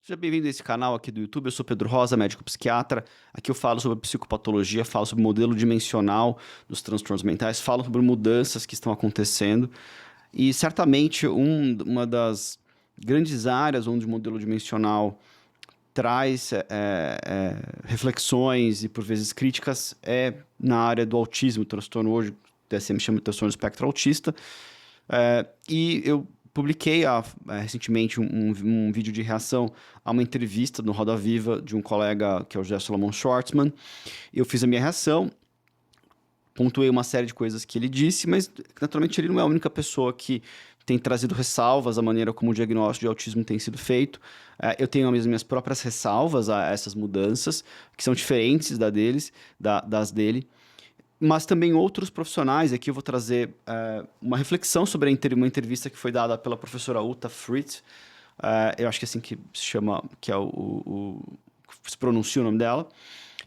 Seja bem-vindo a esse canal aqui do YouTube. Eu sou Pedro Rosa, médico psiquiatra. Aqui eu falo sobre psicopatologia, falo sobre modelo dimensional dos transtornos mentais, falo sobre mudanças que estão acontecendo. E certamente uma das grandes áreas onde o modelo dimensional traz reflexões e por vezes críticas é na área do autismo, transtorno hoje, o DSM chama de transtorno do espectro autista. E eu publiquei recentemente um vídeo de reação a uma entrevista no Roda Viva de um colega que é o José Solomon Schwartzman. Eu fiz a minha reação, pontuei uma série de coisas que ele disse, mas naturalmente ele não é a única pessoa que tem trazido ressalvas à maneira como o diagnóstico de autismo tem sido feito. Eu tenho as minhas próprias ressalvas a essas mudanças, que são diferentes das dele. Mas também outros profissionais. Aqui eu vou trazer uma reflexão sobre uma entrevista que foi dada pela professora Uta Frith. Eu acho que é assim que se chama, que é se pronuncia o nome dela,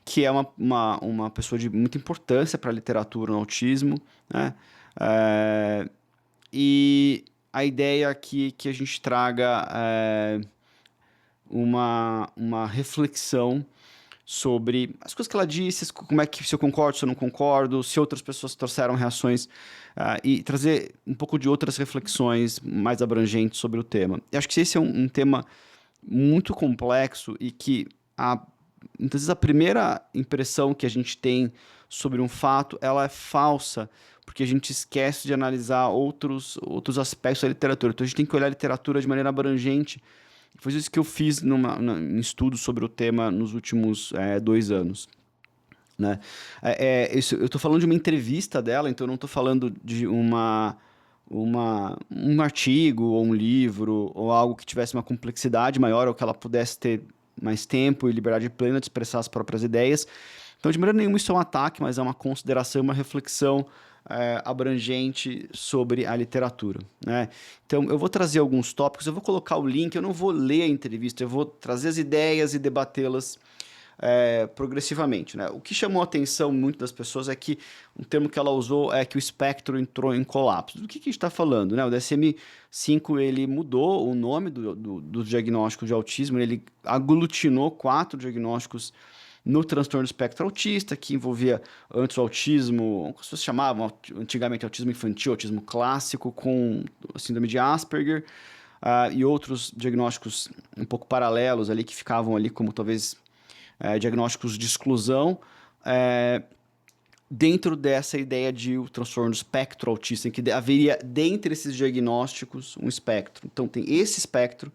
que é uma pessoa de muita importância para a literatura no autismo, né? E a ideia aqui é que a gente traga uma reflexão sobre as coisas que ela disse, como é que se eu concordo, se eu não concordo, se outras pessoas trouxeram reações e trazer um pouco de outras reflexões mais abrangentes sobre o tema. Eu acho que esse é um tema muito complexo e que muitas vezes a primeira impressão que a gente tem sobre um fato, ela é falsa, porque a gente esquece de analisar outros aspectos da literatura. Então a gente tem que olhar a literatura de maneira abrangente. Foi isso que eu fiz em estudo sobre o tema nos últimos 2 anos. Né? Eu estou falando de uma entrevista dela, então eu não estou falando de um artigo ou um livro ou algo que tivesse uma complexidade maior ou que ela pudesse ter mais tempo e liberdade plena de expressar as próprias ideias. Então, de maneira nenhuma, isso é um ataque, mas é uma consideração, uma reflexão abrangente sobre a literatura, né? Então, eu vou trazer alguns tópicos, eu vou colocar o link, eu não vou ler a entrevista, eu vou trazer as ideias e debatê-las progressivamente, né? O que chamou a atenção muito das pessoas é que um termo que ela usou é que o espectro entrou em colapso. Do que a gente está falando, né? O DSM-5 ele mudou o nome do diagnóstico de autismo, ele aglutinou 4 diagnósticos no transtorno do espectro autista, que envolvia antes o autismo, como as pessoas chamavam antigamente autismo infantil, autismo clássico, com síndrome de Asperger, e outros diagnósticos um pouco paralelos ali, que ficavam ali como talvez diagnósticos de exclusão, dentro dessa ideia de o transtorno do espectro autista, em que haveria, dentre esses diagnósticos, um espectro. Então, tem esse espectro,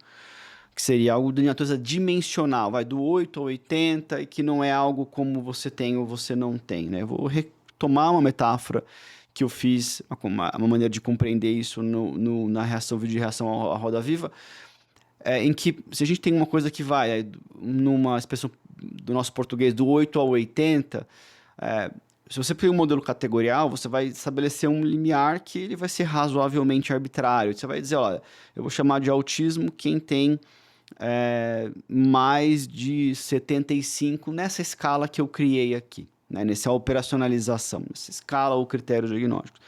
que seria algo de natureza dimensional, vai do 8 ao 80, e que não é algo como você tem ou você não tem, né? Eu vou retomar uma metáfora que eu fiz, uma maneira de compreender isso na vídeo de reação à Roda Viva, em que se a gente tem uma coisa que vai, numa expressão do nosso português, do 8 ao 80, se você tem um modelo categorial, você vai estabelecer um limiar que ele vai ser razoavelmente arbitrário. Você vai dizer, olha, eu vou chamar de autismo quem tem mais de 75 nessa escala que eu criei aqui, né? Nessa operacionalização, nessa escala ou critério diagnóstico.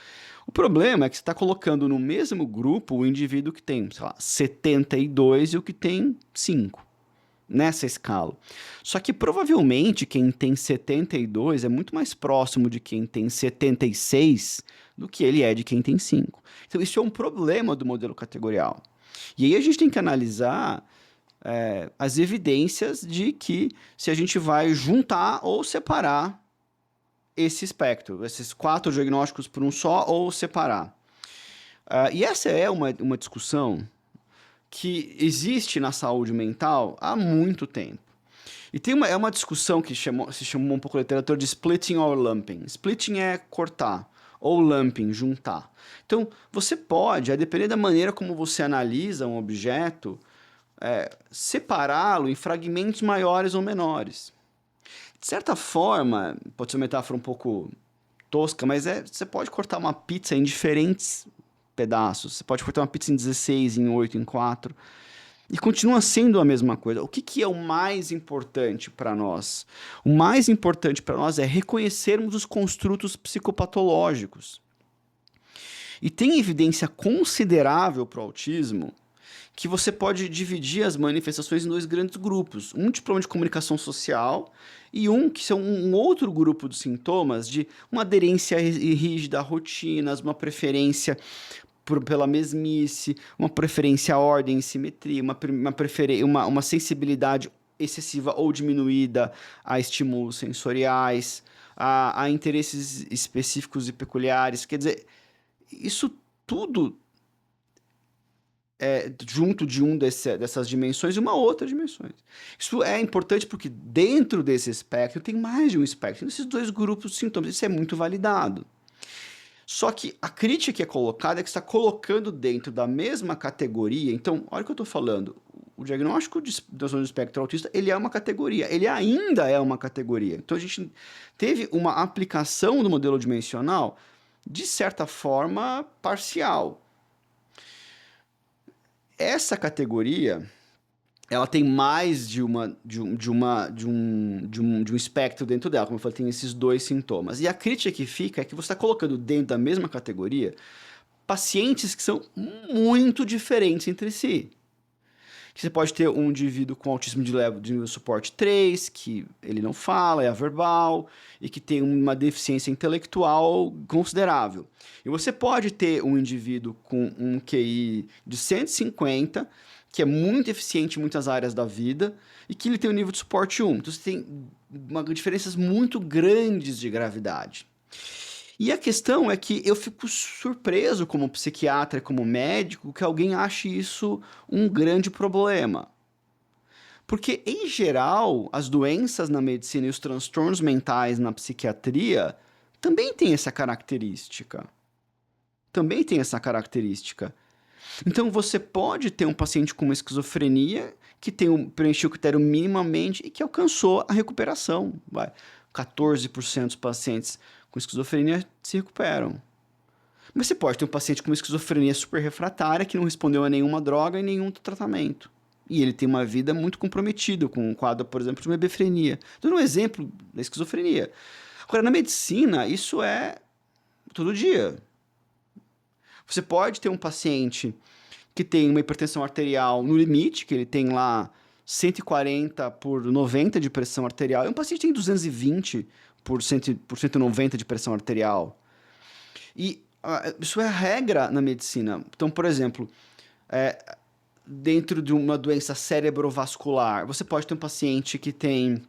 O problema é que você está colocando no mesmo grupo o indivíduo que tem, sei lá, 72 e o que tem 5, nessa escala. Só que provavelmente quem tem 72 é muito mais próximo de quem tem 76 do que ele é de quem tem 5. Então isso é um problema do modelo categorial. E aí a gente tem que analisar as evidências de que se a gente vai juntar ou separar esse espectro, esses 4 diagnósticos por um só, ou separar. E essa é uma discussão que existe na saúde mental há muito tempo. E é uma discussão que se chamou um pouco na literatura de splitting or lumping. Splitting é cortar, ou lumping, juntar. Então, você pode, a depender da maneira como você analisa um objeto, separá-lo em fragmentos maiores ou menores. De certa forma, pode ser uma metáfora um pouco tosca, mas você pode cortar uma pizza em diferentes pedaços. Você pode cortar uma pizza em 16, em 8, em 4. E continua sendo a mesma coisa. O que é o mais importante para nós? O mais importante para nós é reconhecermos os construtos psicopatológicos. E tem evidência considerável para o autismo que você pode dividir as manifestações em dois grandes grupos. Um de problema de comunicação social e um que são um outro grupo de sintomas de uma aderência rígida a rotinas, uma preferência pela mesmice, uma preferência à ordem e simetria, uma sensibilidade excessiva ou diminuída a estímulos sensoriais, a interesses específicos e peculiares. Quer dizer, isso tudo junto de dessas dimensões e uma outra dimensão. Isso é importante porque dentro desse espectro tem mais de um espectro. Nesses dois grupos de sintomas, isso é muito validado. Só que a crítica que é colocada é que está colocando dentro da mesma categoria. Então, olha o que eu estou falando. O diagnóstico de transtorno do espectro autista, ele é uma categoria. Ele ainda é uma categoria. Então, a gente teve uma aplicação do modelo dimensional, de certa forma, parcial. Essa categoria, ela tem mais de um espectro dentro dela, como eu falei, tem esses dois sintomas. E a crítica que fica é que você está colocando dentro da mesma categoria pacientes que são muito diferentes entre si. Você pode ter um indivíduo com autismo de nível suporte 3, que ele não fala, é averbal, e que tem uma deficiência intelectual considerável. E você pode ter um indivíduo com um QI de 150, que é muito eficiente em muitas áreas da vida, e que ele tem um nível de suporte 1. Então você tem diferenças muito grandes de gravidade. E a questão é que eu fico surpreso como psiquiatra, como médico, que alguém ache isso um grande problema. Porque, em geral, as doenças na medicina e os transtornos mentais na psiquiatria também têm essa característica. Também tem essa característica. Então, você pode ter um paciente com uma esquizofrenia que preencheu o critério minimamente e que alcançou a recuperação. 14% dos pacientes com esquizofrenia se recuperam. Mas você pode ter um paciente com uma esquizofrenia super refratária que não respondeu a nenhuma droga e nenhum tratamento. E ele tem uma vida muito comprometida com um quadro, por exemplo, de uma hebefrenia. Dando um exemplo da esquizofrenia. Agora, na medicina, isso é todo dia. Você pode ter um paciente que tem uma hipertensão arterial no limite, que ele tem lá 140 por 90 de pressão arterial, e um paciente que tem 220 por 190 de pressão arterial. E isso é a regra na medicina. Então, por exemplo, dentro de uma doença cerebrovascular, você pode ter um paciente que tem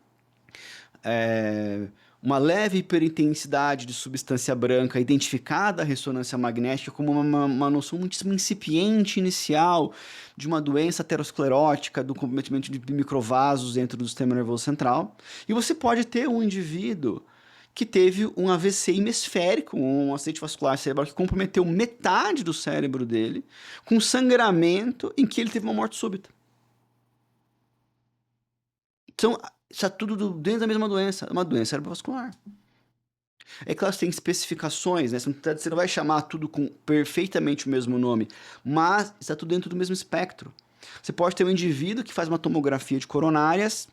uma leve hiperintensidade de substância branca identificada a ressonância magnética como uma noção muitíssimo incipiente inicial de uma doença aterosclerótica, do comprometimento de microvasos dentro do sistema nervoso central. E você pode ter um indivíduo que teve um AVC hemisférico, um acidente vascular cerebral que comprometeu metade do cérebro dele, com sangramento em que ele teve uma morte súbita. Então, está tudo dentro da mesma doença, uma doença cerebrovascular. É claro que tem especificações, né? Você não vai chamar tudo com perfeitamente o mesmo nome, mas está tudo dentro do mesmo espectro. Você pode ter um indivíduo que faz uma tomografia de coronárias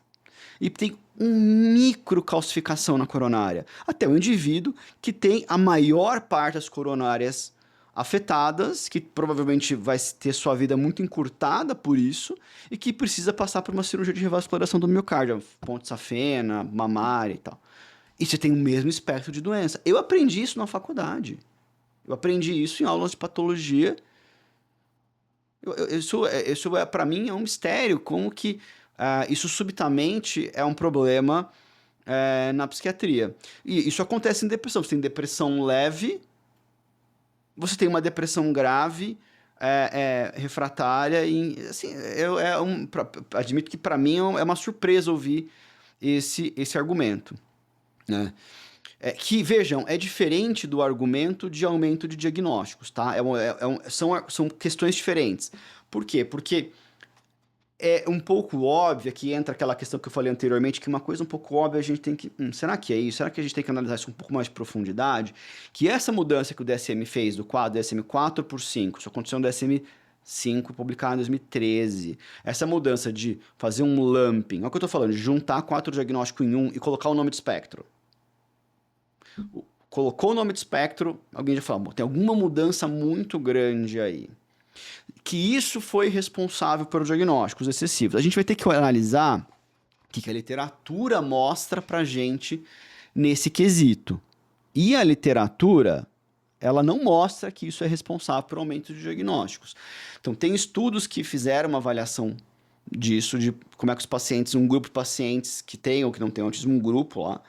e tem uma microcalcificação na coronária, até o indivíduo que tem a maior parte das coronárias afetadas, que provavelmente vai ter sua vida muito encurtada por isso, e que precisa passar por uma cirurgia de revascularização do miocárdio, ponte safena, mamária e tal. E você tem o mesmo espectro de doença. Eu aprendi isso na faculdade. Eu aprendi isso em aulas de patologia. Isso para mim, é um mistério, como que isso subitamente é um problema na psiquiatria. E isso acontece em depressão. Você tem depressão leve, você tem uma depressão grave, refratária, e assim, admito que para mim é uma surpresa ouvir esse argumento, né? Que, vejam, é diferente do argumento de aumento de diagnósticos, tá? São questões diferentes. Por quê? Porque é um pouco óbvio que entra aquela questão que eu falei anteriormente, que uma coisa um pouco óbvia a gente tem que... será que é isso? Será que a gente tem que analisar isso com um pouco mais de profundidade? Que essa mudança que o DSM fez do quadro DSM 4/5, isso aconteceu no DSM 5, publicado em 2013. Essa mudança de fazer um lumping, olha o que eu tô falando, de juntar 4 diagnósticos em um e colocar o nome de espectro. Colocou o nome de espectro, alguém já falou, tem alguma mudança muito grande aí. que isso foi responsável pelos diagnósticos excessivos. A gente vai ter que analisar o que a literatura mostra pra gente nesse quesito. E a literatura, ela não mostra que isso é responsável por aumento de diagnósticos. Então, tem estudos que fizeram uma avaliação disso, de como é que os pacientes, um grupo de pacientes que tem ou que não tem autismo, um grupo lá,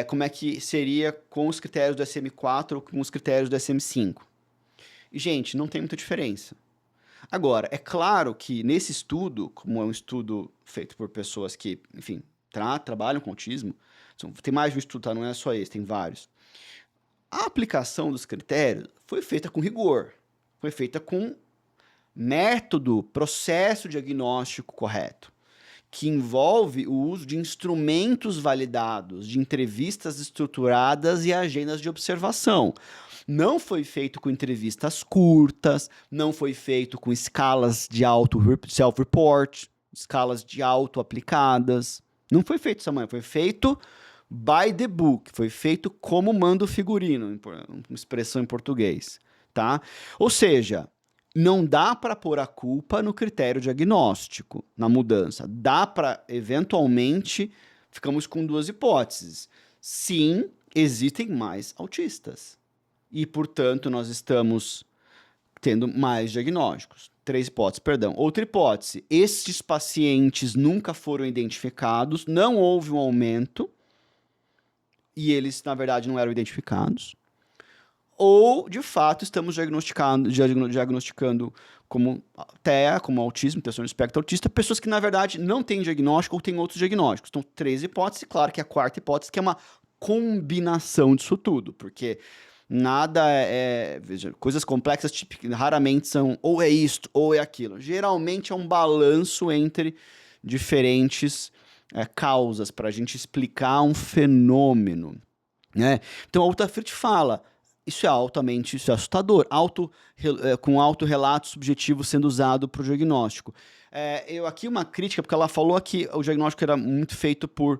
como é que seria com os critérios do SM4 ou com os critérios do SM5. E, gente, não tem muita diferença. Agora, é claro que nesse estudo, como é um estudo feito por pessoas que, enfim, trabalham com autismo, tem mais de um estudo, tá? Não é só esse, tem vários. A aplicação dos critérios foi feita com rigor, foi feita com método, processo diagnóstico correto, que envolve o uso de instrumentos validados, de entrevistas estruturadas e agendas de observação. Não foi feito com entrevistas curtas, não foi feito com escalas de auto self-report, escalas de auto aplicadas. Não foi feito dessa maneira, foi feito by the book, foi feito como manda o figurino, uma expressão em português, tá? Ou seja, não dá para pôr a culpa no critério diagnóstico, na mudança. Dá para, eventualmente, ficamos com duas hipóteses. Sim, existem mais autistas. E, portanto, nós estamos tendo mais diagnósticos. Três hipóteses, perdão. Outra hipótese, estes pacientes nunca foram identificados, não houve um aumento, e eles, na verdade, não eram identificados. Ou, de fato, estamos diagnosticando como TEA, como autismo, transtorno do espectro autista, pessoas que, na verdade, não têm diagnóstico ou têm outros diagnósticos. Então, três hipóteses, claro que a quarta hipótese que é uma combinação disso tudo, porque nada veja, coisas complexas raramente são ou é isto ou é aquilo. Geralmente é um balanço entre diferentes causas para a gente explicar um fenômeno, né? Então, a Altafrit fala, isso é assustador, com autorrelato subjetivo sendo usado para o diagnóstico. Eu aqui uma crítica, porque ela falou que o diagnóstico era muito feito por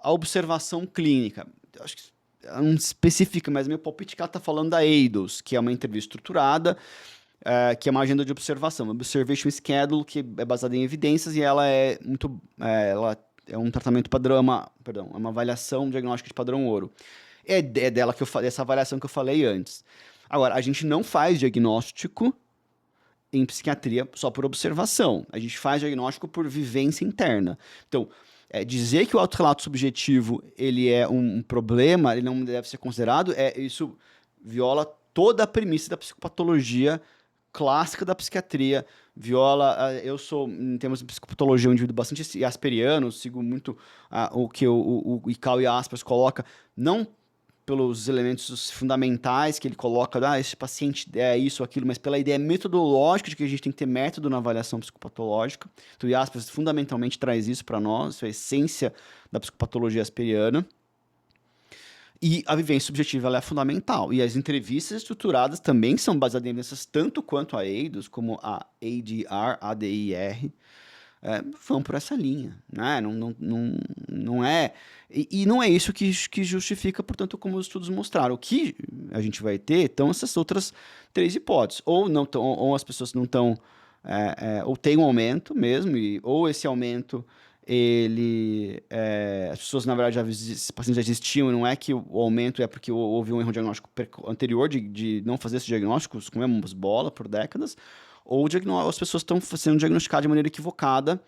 a observação clínica. Eu acho que ela não especifica, mas meu palpite é que ela está falando da EIDOS, que é uma entrevista estruturada, que é uma agenda de observação, uma observation schedule, que é baseada em evidências e ela é muito, ela é um tratamento padrão, é uma avaliação diagnóstica de padrão ouro. É dela que eu falei, essa avaliação que eu falei antes. Agora, a gente não faz diagnóstico em psiquiatria só por observação. A gente faz diagnóstico por vivência interna. Então, dizer que o autorrelato subjetivo ele é um problema, ele não deve ser considerado, isso viola toda a premissa da psicopatologia clássica da psiquiatria, eu sou, em termos de psicopatologia, um indivíduo bastante asperiano, sigo muito o que o Icao e Aspas coloca, não pelos elementos fundamentais que ele coloca, esse paciente é isso, aquilo, mas pela ideia metodológica de que a gente tem que ter método na avaliação psicopatológica. Então, Aspas fundamentalmente traz isso para nós, isso é a essência da psicopatologia asperiana. E a vivência subjetiva ela é fundamental. E as entrevistas estruturadas também são baseadas em evidências, tanto quanto a EIDOS, como a ADR, vão por essa linha, né? Não é... E não é isso que justifica, portanto, como os estudos mostraram. O que a gente vai ter, então, essas outras três hipóteses. Ou as pessoas não estão... ou tem um aumento mesmo, ou esse aumento... as pessoas, na verdade, esses pacientes já existiam, e não é que o aumento é porque houve um erro diagnóstico anterior de não fazer esses diagnósticos, comemos bola por décadas, ou as pessoas estão sendo diagnosticadas de maneira equivocada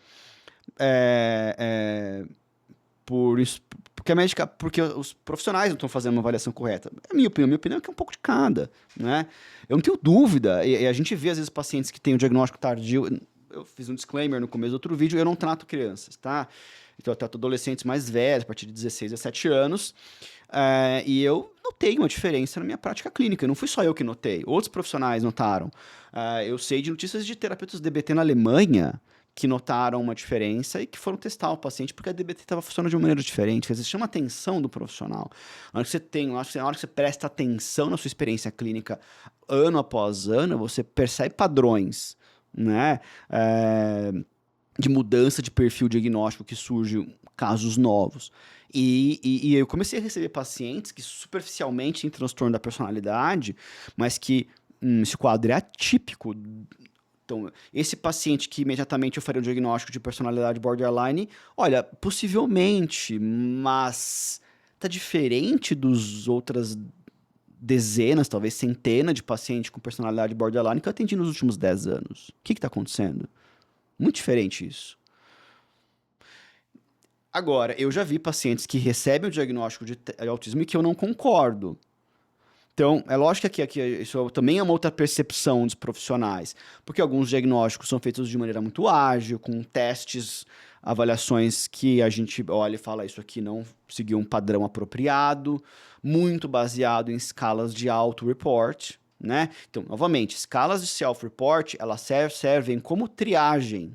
porque os profissionais não estão fazendo uma avaliação correta. É a minha opinião é que é um pouco de cada, né? Eu não tenho dúvida, e a gente vê às vezes pacientes que têm o diagnóstico tardio. Eu fiz um disclaimer no começo do outro vídeo, eu não trato crianças, tá? Então eu trato adolescentes mais velhos, a partir de 16 a 17 anos, e eu notei uma diferença na minha prática clínica. Não fui só eu que notei, outros profissionais notaram. Eu sei de notícias de terapeutas DBT na Alemanha que notaram uma diferença e que foram testar o paciente porque a DBT estava funcionando de uma maneira diferente. Quer dizer, chama a atenção do profissional. Na hora que você presta atenção na sua experiência clínica ano após ano, você percebe padrões, né? De mudança de perfil diagnóstico que surge casos novos. E eu comecei a receber pacientes que superficialmente têm transtorno da personalidade, mas que esse quadro é atípico. Então, esse paciente que imediatamente eu faria um diagnóstico de personalidade borderline, olha, possivelmente, mas tá diferente dos outras dezenas, talvez centenas de pacientes com personalidade borderline que eu atendi nos últimos 10 anos. O que está acontecendo? Muito diferente isso. Agora, eu já vi pacientes que recebem o diagnóstico de autismo e que eu não concordo. Então, é lógico que aqui isso também é uma outra percepção dos profissionais, porque alguns diagnósticos são feitos de maneira muito ágil, com testes, avaliações que a gente olha e fala, isso aqui não seguiu um padrão apropriado, muito baseado em escalas de auto-report, né? Então, novamente, escalas de self-report, elas servem como triagem.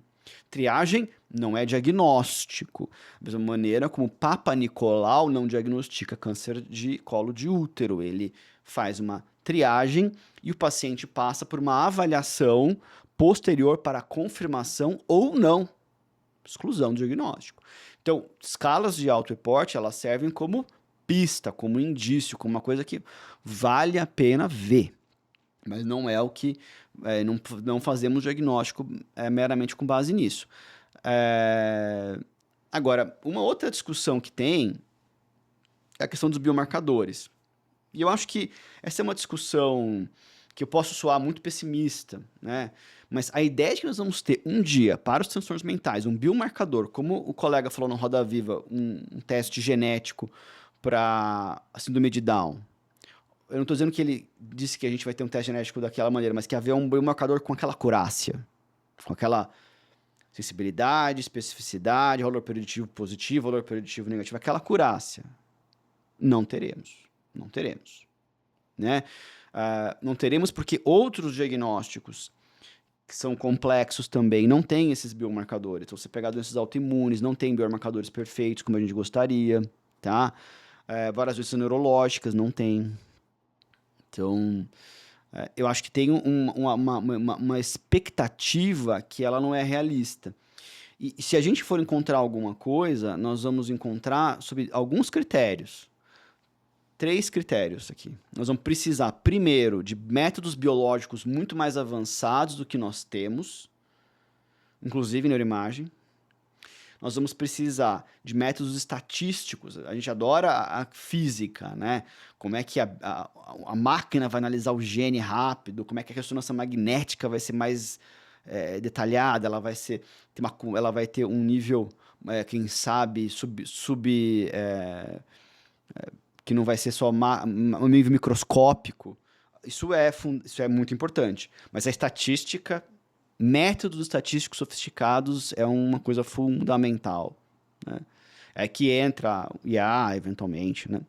Triagem não é diagnóstico. Da mesma maneira como Papa Nicolau não diagnostica câncer de colo de útero. Ele faz uma triagem e o paciente passa por uma avaliação posterior para confirmação ou não, exclusão do diagnóstico. Então, escalas de auto-report, elas servem como pista, como indício, como uma coisa que vale a pena ver. Mas não é o que... não fazemos diagnóstico meramente com base nisso. Agora, uma outra discussão que tem é a questão dos biomarcadores. E eu acho que essa é uma discussão que eu posso soar muito pessimista, né? Mas a ideia de que nós vamos ter um dia para os transtornos mentais, um biomarcador, como o colega falou no Roda Viva, um teste genético para a síndrome de Down. Eu não estou dizendo que ele disse que a gente vai ter um teste genético daquela maneira, mas que haver um biomarcador com aquela acurácia, com aquela sensibilidade, especificidade, valor preditivo positivo, valor preditivo negativo, aquela acurácia. Não teremos. Não teremos. Né? Não teremos porque outros diagnósticos que são complexos também não têm esses biomarcadores. Então, você pegar doenças autoimunes, não tem biomarcadores perfeitos como a gente gostaria, tá? Várias doenças neurológicas não tem. Então, eu acho que tem uma expectativa que ela não é realista. E se a gente for encontrar alguma coisa, nós vamos encontrar sobre alguns critérios. 3 critérios aqui. Nós vamos precisar, primeiro, de métodos biológicos muito mais avançados do que nós temos, inclusive neuroimagem. Nós vamos precisar de métodos estatísticos. A gente adora a física, né? Como é que a máquina vai analisar o gene rápido, como é que a ressonância magnética vai ser mais detalhada, ela vai ter um nível, quem sabe, que não vai ser só um nível microscópico. Isso é muito importante. Mas a estatística, métodos estatísticos sofisticados é uma coisa fundamental. Né? É que entra o IA, eventualmente. Né?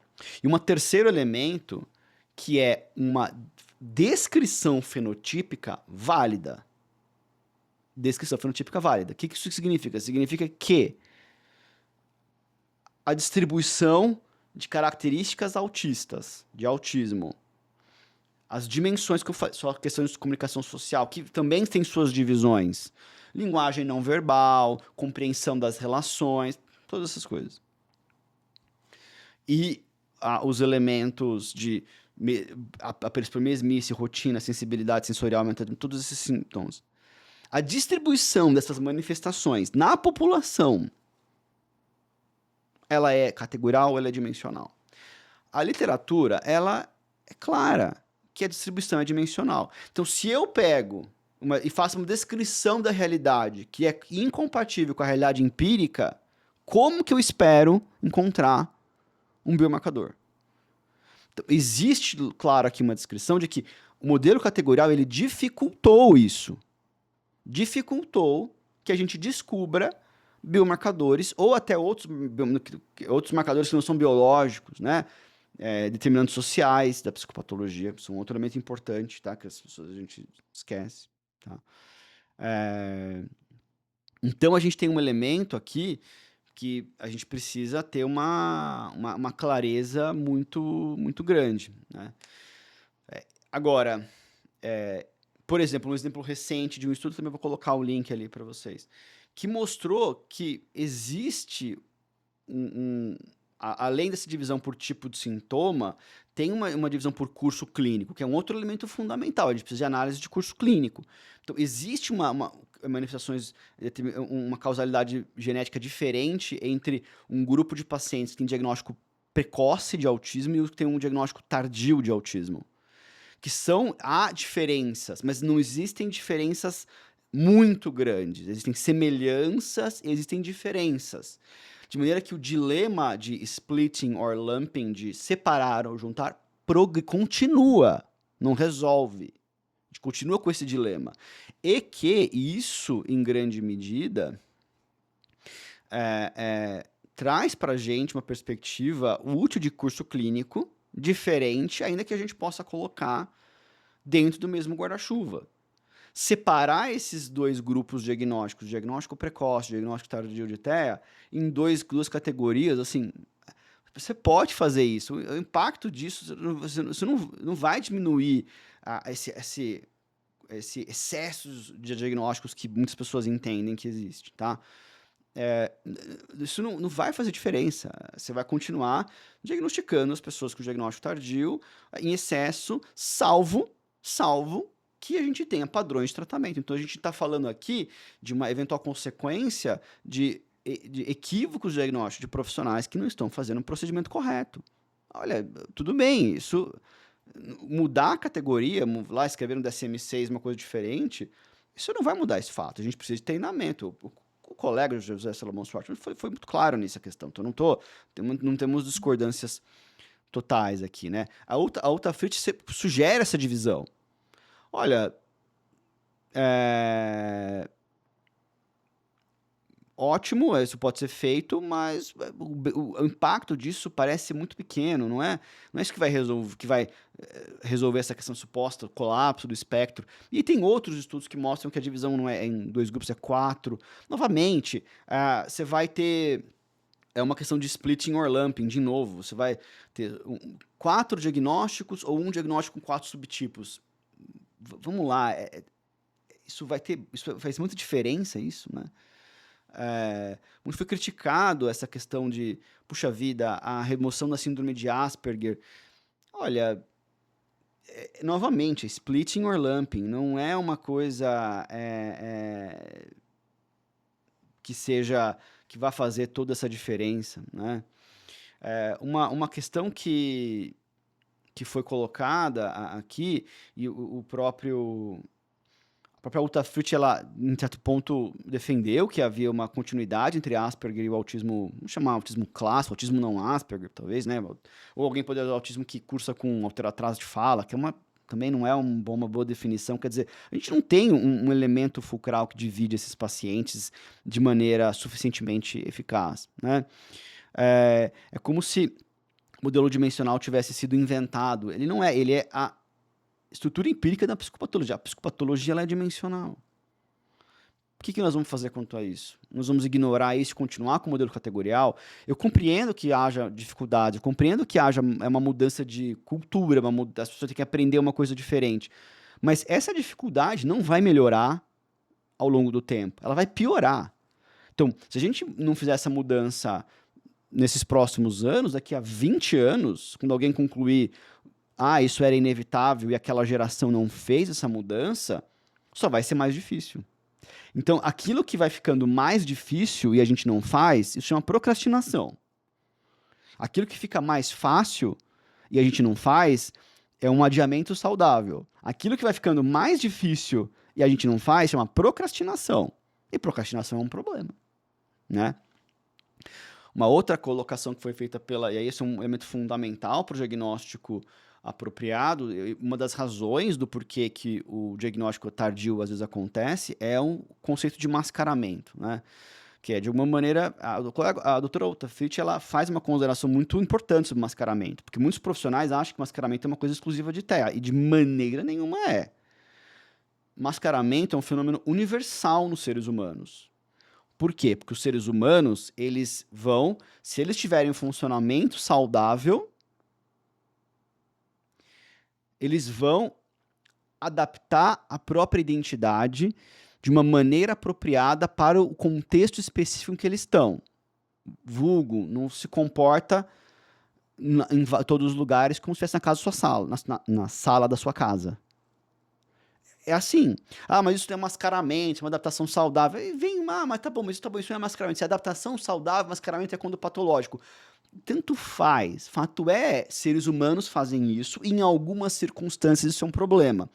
E um terceiro elemento, que é uma descrição fenotípica válida. Descrição fenotípica válida. O que isso significa? Significa que a distribuição de características autistas, de autismo. As dimensões que eu falei, só questões de comunicação social, que também tem suas divisões. Linguagem não verbal, compreensão das relações, todas essas coisas. E os elementos de apelos por mesmice, rotina, sensibilidade sensorial, todos esses sintomas. A distribuição dessas manifestações na população, ela é categorial, ela é dimensional. A literatura, ela é clara que a distribuição é dimensional. Então, se eu pego e faço uma descrição da realidade que é incompatível com a realidade empírica, como que eu espero encontrar um biomarcador? Então, existe, claro, aqui uma descrição de que o modelo categorial ele dificultou isso. Dificultou que a gente descubra biomarcadores ou até outros marcadores que não são biológicos, né? Determinantes sociais da psicopatologia, que são outro elemento importante, tá? Que as pessoas a gente esquece, tá? Então a gente tem um elemento aqui que a gente precisa ter uma clareza muito grande, né? Agora, por exemplo, um exemplo recente de um estudo, também vou colocar o link ali para vocês, que mostrou que existe além dessa divisão por tipo de sintoma, tem uma divisão por curso clínico, que é um outro elemento fundamental. A gente precisa de análise de curso clínico. Então, existe manifestações, uma causalidade genética diferente entre um grupo de pacientes que tem diagnóstico precoce de autismo e os que tem um diagnóstico tardio de autismo. Há diferenças, mas não existem diferenças muito grandes. Existem semelhanças e existem diferenças. De maneira que o dilema de splitting or lumping, de separar ou juntar, continua, não resolve. A gente continua com esse dilema. E que isso, em grande medida, traz para a gente uma perspectiva útil de curso clínico, diferente, ainda que a gente possa colocar dentro do mesmo guarda-chuva. Separar esses dois grupos diagnósticos, diagnóstico precoce, diagnóstico tardio de TEA, em duas categorias, assim, você pode fazer isso. O impacto disso, você não vai diminuir esse excesso de diagnósticos que muitas pessoas entendem que existe, tá? Isso não vai fazer diferença. Você vai continuar diagnosticando as pessoas com diagnóstico tardio em excesso, salvo que a gente tenha padrões de tratamento. Então, a gente está falando aqui de uma eventual consequência de equívocos diagnósticos de profissionais que não estão fazendo o procedimento correto. Olha, tudo bem, isso... Mudar a categoria, lá escrever no DSM-6 uma coisa diferente, isso não vai mudar esse fato. A gente precisa de treinamento. O colega José Salomão Schwartzman foi muito claro nessa questão. Então, não temos discordâncias totais aqui, né? A Uta Fritz sugere essa divisão. Olha, ótimo, isso pode ser feito, mas o impacto disso parece muito pequeno, não é isso que vai resolver essa questão suposta colapso do espectro. E tem outros estudos que mostram que a divisão não é em 2 grupos, é 4. Novamente, você vai ter uma questão de splitting or lumping, de novo, você vai ter 4 diagnósticos ou um diagnóstico com 4 subtipos. Vamos lá, isso faz muita diferença, isso, né? Muito foi criticado essa questão de, puxa vida, a remoção da síndrome de Asperger. Olha, novamente, splitting or lumping não é uma coisa que vá fazer toda essa diferença, né? Uma questão que foi colocada aqui, e a própria Uta Fritz, ela, em certo ponto, defendeu que havia uma continuidade entre Asperger e o autismo, vamos chamar autismo clássico, autismo não Asperger, talvez, né? Ou alguém poderia usar autismo que cursa com atraso de fala, que também não é uma boa definição. Quer dizer, a gente não tem um elemento fulcral que divide esses pacientes de maneira suficientemente eficaz, né? É como se o modelo dimensional tivesse sido inventado. Ele não é, ele é a estrutura empírica da psicopatologia. A psicopatologia ela é dimensional. O que nós vamos fazer quanto a isso? Nós vamos ignorar isso e continuar com o modelo categorial? Eu compreendo que haja dificuldade, eu compreendo que haja uma mudança de cultura, as pessoas têm que aprender uma coisa diferente. Mas essa dificuldade não vai melhorar ao longo do tempo, ela vai piorar. Então, se a gente não fizer essa mudança nesses próximos anos, daqui a 20 anos, quando alguém concluir isso era inevitável e aquela geração não fez essa mudança, só vai ser mais difícil. Então, aquilo que vai ficando mais difícil e a gente não faz, isso chama procrastinação. Aquilo que fica mais fácil e a gente não faz, é um adiamento saudável. Aquilo que vai ficando mais difícil e a gente não faz, chama procrastinação. E procrastinação é um problema, né? Uma outra colocação que foi feita e aí esse é um elemento fundamental para o diagnóstico apropriado, uma das razões do porquê que o diagnóstico tardio às vezes acontece é um conceito de mascaramento, né? Que é, de alguma maneira, a doutora Uta Fritz, ela faz uma consideração muito importante sobre mascaramento, porque muitos profissionais acham que mascaramento é uma coisa exclusiva de TEA, e de maneira nenhuma é. Mascaramento é um fenômeno universal nos seres humanos. Por quê? Porque os seres humanos, eles vão, se eles tiverem um funcionamento saudável, eles vão adaptar a própria identidade de uma maneira apropriada para o contexto específico em que eles estão. vulgo, não se comporta em todos os lugares como se estivesse na casa da sua sala, na sala da sua casa. É assim. Ah, mas isso é mascaramento, uma adaptação saudável. E vem, mas tá bom, mas isso tá bom, isso não é mascaramento. Se é adaptação saudável, mascaramento é quando patológico. Tanto faz. Fato é, seres humanos fazem isso e em algumas circunstâncias isso é um problema.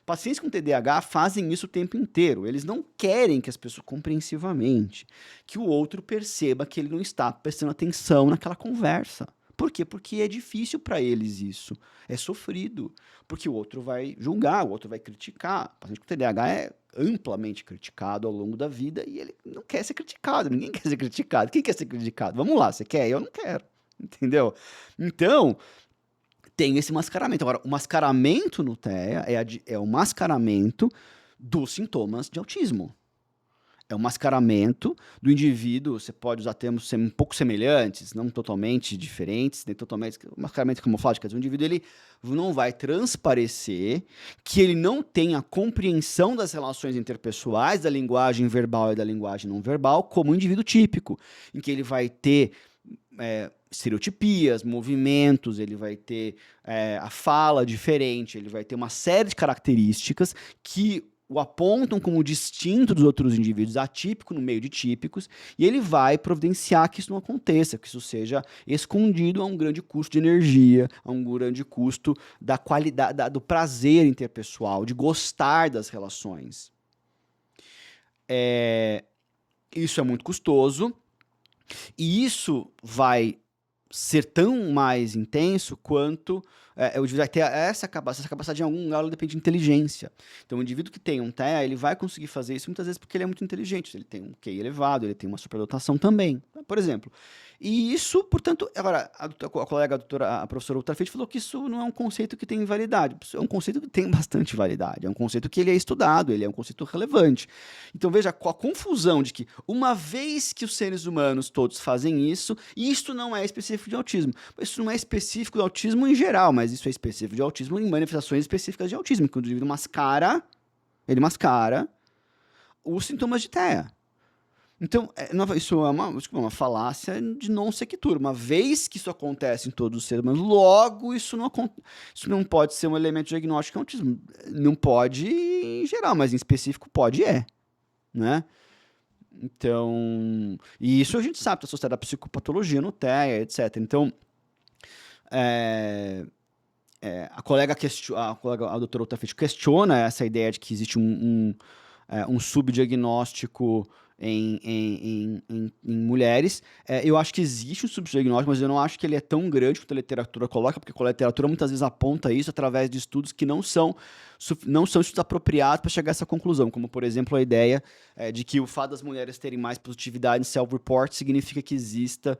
Pacientes com TDAH fazem isso o tempo inteiro. Eles não querem que as pessoas, compreensivamente, que o outro perceba que ele não está prestando atenção naquela conversa. Por quê? Porque é difícil para eles isso. É sofrido. Porque o outro vai julgar, o outro vai criticar. O paciente com TDAH é amplamente criticado ao longo da vida e ele não quer ser criticado. Ninguém quer ser criticado. Quem quer ser criticado? Vamos lá, você quer? Eu não quero. Entendeu? Então, tem esse mascaramento. Agora, o mascaramento no TEA é o mascaramento dos sintomas de autismo. É o mascaramento do indivíduo. Você pode usar termos um pouco semelhantes, não totalmente diferentes, nem totalmente. O mascaramento camuflagem, quer dizer, o indivíduo ele não vai transparecer que ele não tem a compreensão das relações interpessoais, da linguagem verbal e da linguagem não verbal, como um indivíduo típico, em que ele vai ter estereotipias, movimentos, ele vai ter a fala diferente, ele vai ter uma série de características que o apontam como distinto dos outros indivíduos, atípico no meio de típicos, e ele vai providenciar que isso não aconteça, que isso seja escondido a um grande custo de energia, a um grande custo da qualidade, do prazer interpessoal, de gostar das relações. Isso é muito custoso, e isso vai ser tão mais intenso quanto o indivíduo vai ter essa capacidade em algum grau depende de inteligência. Então, o indivíduo que tem um TEA, ele vai conseguir fazer isso muitas vezes porque ele é muito inteligente, ele tem um QI elevado, ele tem uma superdotação também, por exemplo. E isso, portanto, agora, a colega, a professora Ultrafit falou que isso não é um conceito que tem validade. Isso é um conceito que tem bastante validade, é um conceito que ele é estudado, ele é um conceito relevante. Então, veja, com a confusão de que uma vez que os seres humanos todos fazem isso, isto não é específico de autismo. Isso não é específico do autismo em geral, mas isso é específico de autismo em manifestações específicas de autismo, que o indivíduo ele mascara os sintomas de TEA. Então, isso é uma falácia de non sequitur. Uma vez que isso acontece em todos os seres humanos, logo isso não pode ser um elemento diagnóstico de autismo. Não pode em geral, mas em específico pode né? Então, e isso a gente sabe, está associado à psicopatologia no TEA, etc. Então, a doutora Otafit questiona essa ideia de que existe um subdiagnóstico em mulheres. Eu acho que existe um subdiagnóstico, mas eu não acho que ele é tão grande quanto a literatura coloca, porque a literatura muitas vezes aponta isso através de estudos que não são estudos apropriados para chegar a essa conclusão, como, por exemplo, a ideia de que o fato das mulheres terem mais positividade em self-report significa que exista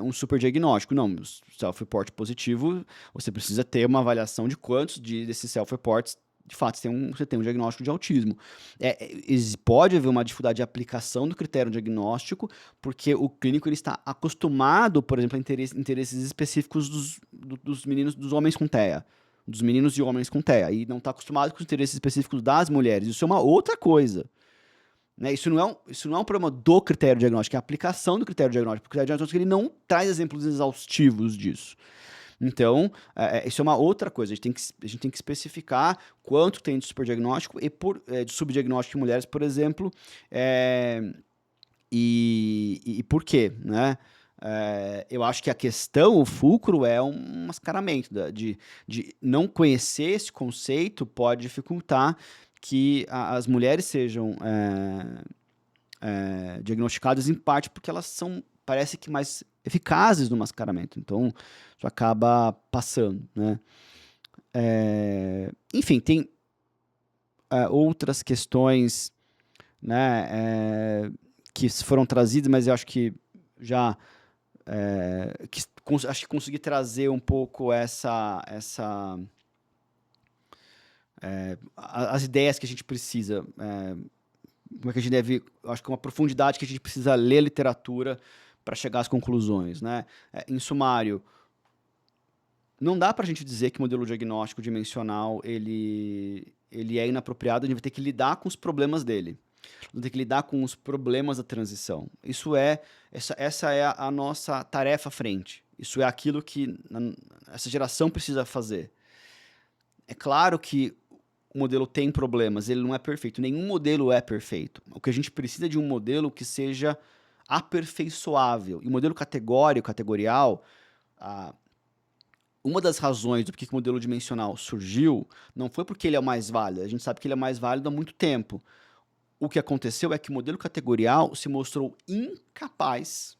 um superdiagnóstico. Não, o self-report positivo, você precisa ter uma avaliação de quantos desses self-reports de fato, você tem um diagnóstico de autismo. Pode haver uma dificuldade de aplicação do critério diagnóstico, porque o clínico ele está acostumado, por exemplo, a interesses específicos dos meninos, dos homens com TEA, dos meninos e homens com TEA, e não está acostumado com os interesses específicos das mulheres. Isso é uma outra coisa. Né? Isso não é um problema do critério diagnóstico, é a aplicação do critério diagnóstico. O critério diagnóstico ele não traz exemplos exaustivos disso. Então, isso é uma outra coisa. A gente tem que especificar quanto tem de superdiagnóstico e de subdiagnóstico em mulheres, por exemplo, e por quê, né? Eu acho que a questão, o fulcro é um mascaramento de não conhecer esse conceito pode dificultar que as mulheres sejam diagnosticadas em parte porque elas parece que mais eficazes no mascaramento. Então, isso acaba passando, né? Enfim, tem outras questões, né, que foram trazidas, mas eu acho que já acho que consegui trazer um pouco as ideias que a gente precisa, como é que a gente deve, acho que uma profundidade que a gente precisa ler literatura para chegar às conclusões, né? Em sumário, não dá para a gente dizer que o modelo diagnóstico dimensional ele é inapropriado, a gente vai ter que lidar com os problemas dele. vamos ter que lidar com os problemas da transição. Essa é a nossa tarefa à frente. Isso é aquilo que essa geração precisa fazer. É claro que o modelo tem problemas, ele não é perfeito. Nenhum modelo é perfeito. O que a gente precisa é de um modelo que seja aperfeiçoável. E o modelo categorial, ah, uma das razões do porquê que o modelo dimensional surgiu não foi porque ele é o mais válido. A gente sabe que ele é mais válido há muito tempo. O que aconteceu é que o modelo categorial se mostrou incapaz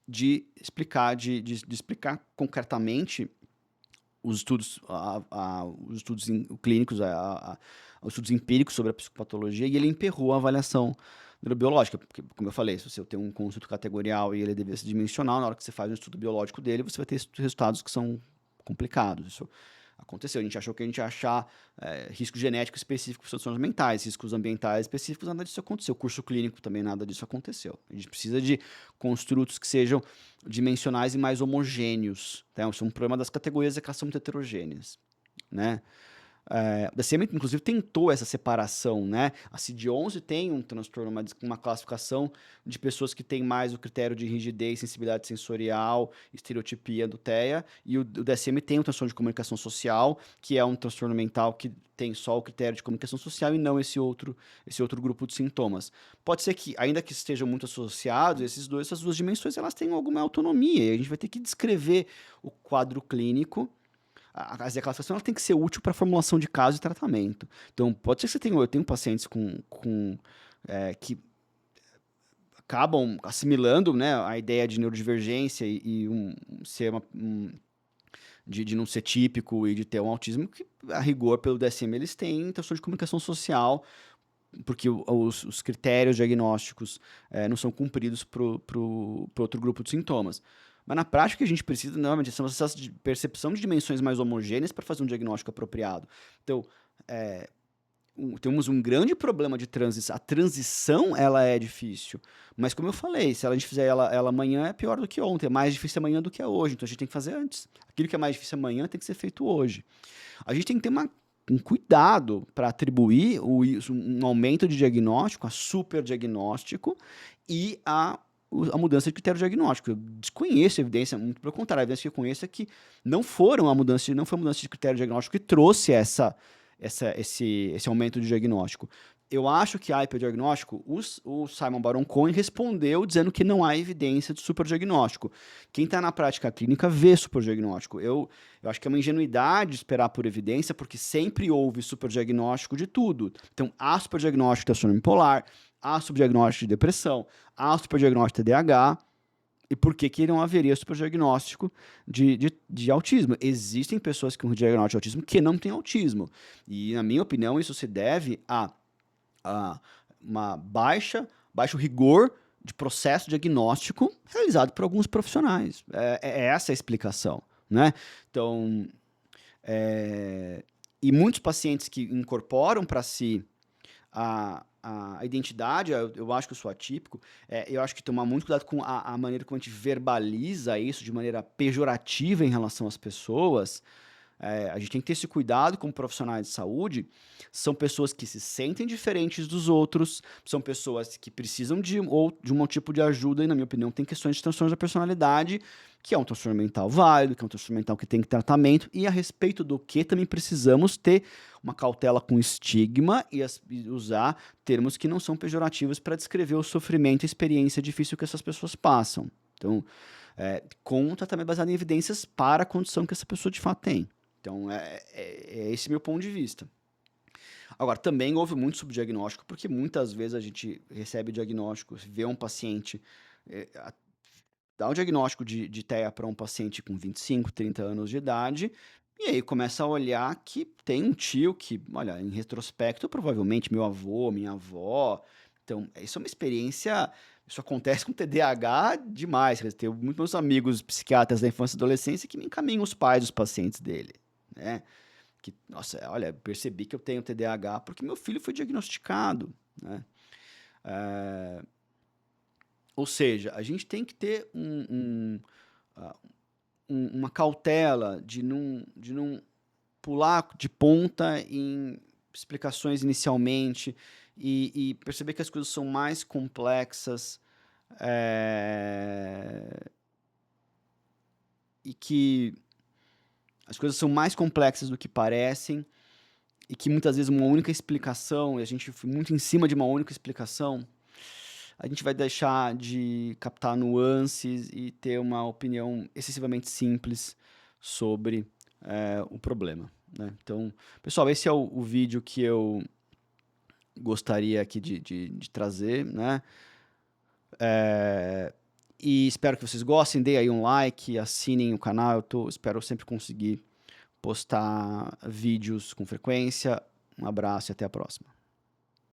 de explicar, de explicar concretamente os estudos, os estudos clínicos, os estudos empíricos sobre a psicopatologia, e ele emperrou a avaliação neurobiológica, porque, como eu falei, se você tem um conceito categorial e ele deve ser dimensional, na hora que você faz um estudo biológico dele, você vai ter resultados que são complicados. Isso aconteceu. A gente achou que a gente ia achar risco genético específico para transtornos mentais, riscos ambientais específicos, nada disso aconteceu. Curso clínico também nada disso aconteceu. A gente precisa de construtos que sejam dimensionais e mais homogêneos. Tá? Um problema das categorias é que elas são muito heterogêneas, né? O DSM, inclusive, tentou essa separação, né? A CID-11 tem um transtorno, uma classificação de pessoas que têm mais o critério de rigidez, sensibilidade sensorial, estereotipia do TEA, e o DSM tem um transtorno de comunicação social, que é um transtorno mental que tem só o critério de comunicação social e não esse outro grupo de sintomas. Pode ser que, ainda que estejam muito associados, essas duas dimensões, elas têm alguma autonomia, e a gente vai ter que descrever o quadro clínico. A classificação ela tem que ser útil para formulação de caso e tratamento. Então, pode ser que você tenha, eu tenho pacientes que acabam assimilando, né, a ideia de neurodivergência de não ser típico e de ter um autismo, que a rigor pelo DSM eles têm transtorno de comunicação social, porque os critérios diagnósticos não são cumpridos para outro grupo de sintomas. Mas na prática a gente precisa, normalmente, são essas percepção de dimensões mais homogêneas para fazer um diagnóstico apropriado. Então, temos um grande problema de transição. A transição, ela é difícil. Mas como eu falei, se a gente fizer ela amanhã é pior do que ontem. É mais difícil amanhã do que é hoje. Então a gente tem que fazer antes. Aquilo que é mais difícil amanhã tem que ser feito hoje. A gente tem que ter um cuidado para atribuir um aumento de diagnóstico a superdiagnóstico e a mudança de critério diagnóstico. Eu desconheço a evidência, muito pelo contrário, a evidência que eu conheço é que não foi a mudança de critério diagnóstico que trouxe esse aumento de diagnóstico. Eu acho que há hiperdiagnóstico, o Simon Baron-Cohen respondeu dizendo que não há evidência de superdiagnóstico. Quem está na prática clínica vê superdiagnóstico. Eu acho que é uma ingenuidade esperar por evidência, porque sempre houve superdiagnóstico de tudo. Então, há superdiagnóstico de transtorno bipolar, há superdiagnóstico de depressão, há superdiagnóstico de TDAH, e por que não haveria superdiagnóstico de autismo? Existem pessoas com diagnóstico de autismo que não têm autismo. E, na minha opinião, isso se deve a uma baixo rigor de processo diagnóstico realizado por alguns profissionais. É essa a explicação, né? Então, e muitos pacientes que incorporam para si a identidade, eu acho que eu sou atípico, eu acho que tomar muito cuidado com a maneira como a gente verbaliza isso de maneira pejorativa em relação às pessoas. A gente tem que ter esse cuidado como profissionais de saúde. São pessoas que se sentem diferentes dos outros, são pessoas que precisam de um tipo de ajuda, e, na minha opinião, tem questões de transtornos da personalidade, que é um transtorno mental válido, que é um transtorno mental que tem tratamento, e a respeito do que também precisamos ter uma cautela com estigma e usar termos que não são pejorativos para descrever o sofrimento e a experiência difícil que essas pessoas passam. Então, com um tratamento baseado em evidências para a condição que essa pessoa de fato tem. Então, é esse meu ponto de vista. Agora, também houve muito subdiagnóstico, porque muitas vezes a gente recebe diagnóstico, vê um paciente, dá um diagnóstico de TEA para um paciente com 25, 30 anos de idade, e aí começa a olhar que tem um tio que, olha, em retrospecto, provavelmente meu avô, minha avó. Então, isso é uma experiência. Isso acontece com TDAH demais. Quer dizer, tenho muitos meus amigos psiquiatras da infância e adolescência que me encaminham os pais dos pacientes dele, né? Que, nossa, olha, percebi que eu tenho TDAH porque meu filho foi diagnosticado, né? Ou seja, a gente tem que ter uma cautela de não pular de ponta em explicações inicialmente e perceber que as coisas são mais complexas, e que as coisas são mais complexas do que parecem e que muitas vezes uma única explicação, e a gente foi muito em cima de uma única explicação, a gente vai deixar de captar nuances e ter uma opinião excessivamente simples sobre o problema, né? Então, pessoal, esse é o vídeo que eu gostaria aqui de trazer, né? E espero que vocês gostem, deem aí um like, assinem o canal, espero sempre conseguir postar vídeos com frequência. Um abraço e até a próxima.